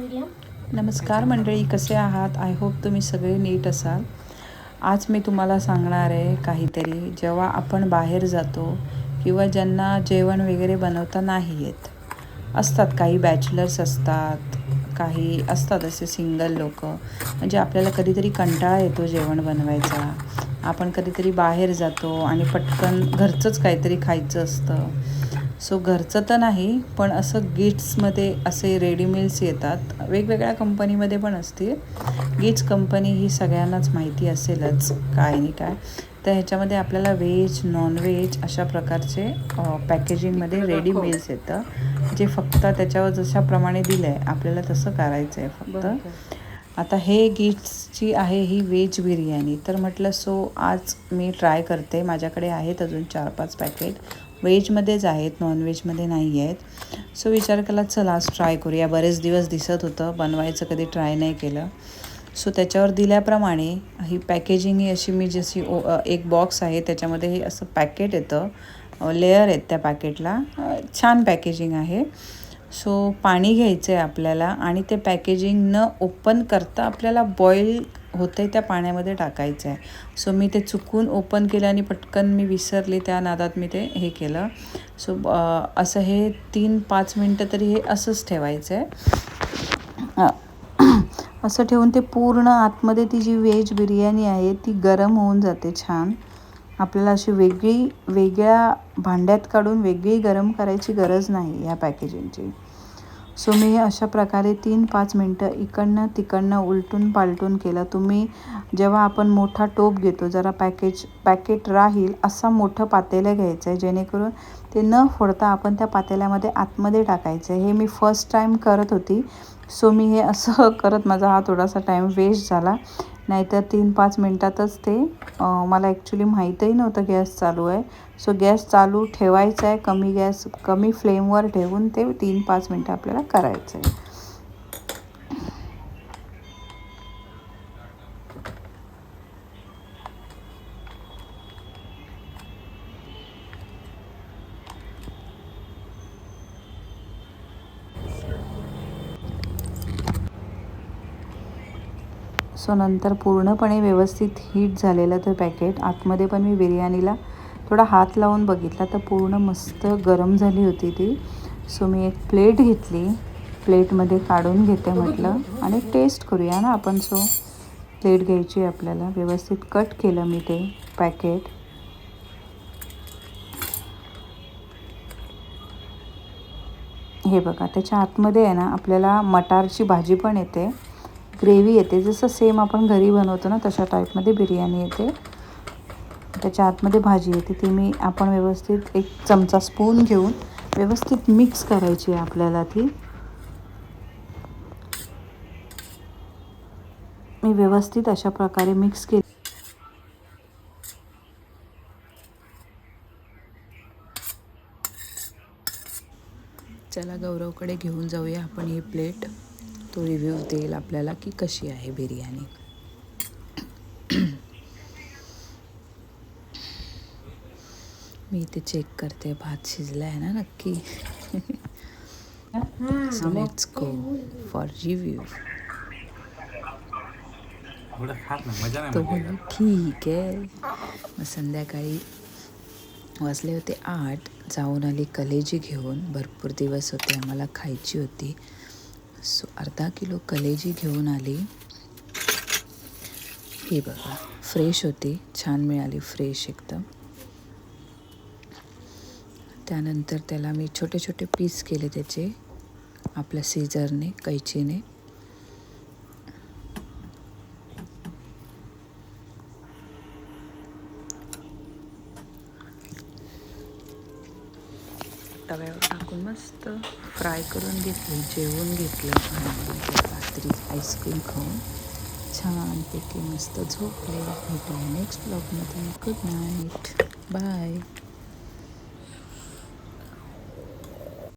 नमस्कार मंडळी, कसे आहात? आय होप तुम्ही सगळे नीट असाल. आज मी तुम्हाला सांगणार आहे काहीतरी. जेव्हा आपण बाहेर जातो किंवा ज्यांना जेवण वगैरे बनवता नाही येत, असतात काही बॅचलर्स असतात, काही असतात असे सिंगल लोक, म्हणजे आपल्याला कधीतरी कंटाळा येतो जेवण बनवायचा. आपण कधीतरी बाहेर जातो आणि पटकन घरचंच काहीतरी खायचं असतं. सो घरचं तर नाही, पण असं गिट्समध्ये असे रेडी मील्स येतात. वेगवेगळ्या कंपनीमध्ये पण असतील. गिट्स कंपनी ही सगळ्यांनाच माहिती असेलच काय नाही काय. तर ह्याच्यामध्ये आपल्याला व्हेज, नॉनव्हेज अशा प्रकारचे पॅकेजिंगमध्ये रेडी मील्स येतं, जे फक्त त्याच्यावर जशाप्रमाणे दिलं आहे आपल्याला तसं करायचं आहे फक्त. आता हे गिट्सची आहे ही व्हेज बिर्याणी. तर म्हटलं आज मी ट्राय करते. माझ्याकडे आहेत अजून 4-5 पॅकेट. व्हेजमध्येच आहेत, नॉनव्हेजमध्ये नाही आहेत. विचार केला चला आज ट्राय करूया. बरेच दिवस दिसत होतं, बनवायचं कधी ट्राय नाही केलं. त्याच्यावर दिल्याप्रमाणे ही पॅकेजिंग ही अशी मी जशी एक बॉक्स आहे त्याच्यामध्ये हे असं पॅकेट येतं, लेयर आहेत त्या पॅकेटला. छान पॅकेजिंग आहे. पाणी घ्यायचं आहे आपल्याला आणि ते पॅकेजिंग न ओपन करता आपल्याला बॉईल होते त्या पाण्यामध्ये टाकायचं आहे. मी ते चुकून ओपन केलं आणि पटकन मी विसरले, त्या नादात मी ते हे केलं. असं हे 3-5 मिनटं तरी हे असंच ठेवायचं आहे. असं ठेवून ते पूर्ण आतमध्ये ती जी व्हेज बिर्याणी आहे ती गरम होऊन जाते छान. आपल्याला अशी वेगळ्या भांड्यात काढून वेगळी गरम करायची गरज नाही या पॅकेजिंगची. मी हे अशा प्रकारे 3-5 मिनटं इकडनं तिकडनं उलटून पालटून केलं. जेव्हा आपण मोठा टोप घेतो, जरा पॅकेट राहील असा मोठं पातेलं घ्यायचं आहे, जेणेकरून ते न फोडता आपण त्या पातेल्यामध्ये आतमध्ये टाकायचं आहे. हे मी फर्स्ट टाईम करत होती. मी हे असं करत माझा हा थोडासा टाईम वेस्ट झाला. नाहीतर 3-5 मिनटातच ते मला ॲक्च्युली माहीतही नव्हतं गॅस चालू आहे. गॅस चालू ठेवायचा आहे, कमी फ्लेमवर ठेवून ते 3-5 मिनटं आपल्याला करायचं आहे. नंतर पूर्णपणे व्यवस्थित हीट झालेलं तर पॅकेट आतमध्ये पण मी बिर्याणीला थोडा हात लावून बघितला तर पूर्ण मस्त गरम झाली होती ती. मी एक प्लेट घेतली, प्लेटमध्ये काढून घेते म्हटलं आणि टेस्ट करूया ना आपण. प्लेट घ्यायची आपल्याला. व्यवस्थित कट केलं मी ते पॅकेट. हे बघा, त्याच्या आतमध्ये आहे ना आपल्याला मटारची भाजी पण येते, ग्रेव्ही येते, जसं सेम आपण घरी बनवतो ना तशा टाईपमध्ये बिर्याणी येते. त्याच्या आतमध्ये भाजी येते, ती आपण व्यवस्थित एक चमचा स्पून घेऊन व्यवस्थित मिक्स करायची आहे आपल्याला ती. मी व्यवस्थित अशा प्रकारे मिक्स केली. चला गौरवकडे घेऊन जाऊया आपण ही प्लेट. तो रिव्ह्यू देईल आपल्याला की कशी आहे बिर्याणी. मी इथे चेक करते भात शिजला आहे ना नक्की. Let's go for review. तो बोलला ठीक आहे. मग संध्याकाळी वाजले होते 8, जाऊन आली कलेजी घेऊन. भरपूर दिवस होते, आम्हाला खायची होती. अर्धा किलो कलेजी घेऊन आली. ही बघा, फ्रेश होती, छान मिळाली, फ्रेश एकदम. त्यानंतर त्याला मी छोटे छोटे पीस केले त्याचे आपल्या सीझरने, कैचीने. तव्यावर टाकून मस्त फ्राय करून घेतली, जेवून घेतलं आणि रात्री आईस्क्रीम खाऊन छानपैकी मस्त झोपले. भेटूया नेक्स्ट ब्लॉगमध्ये. Good night, bye.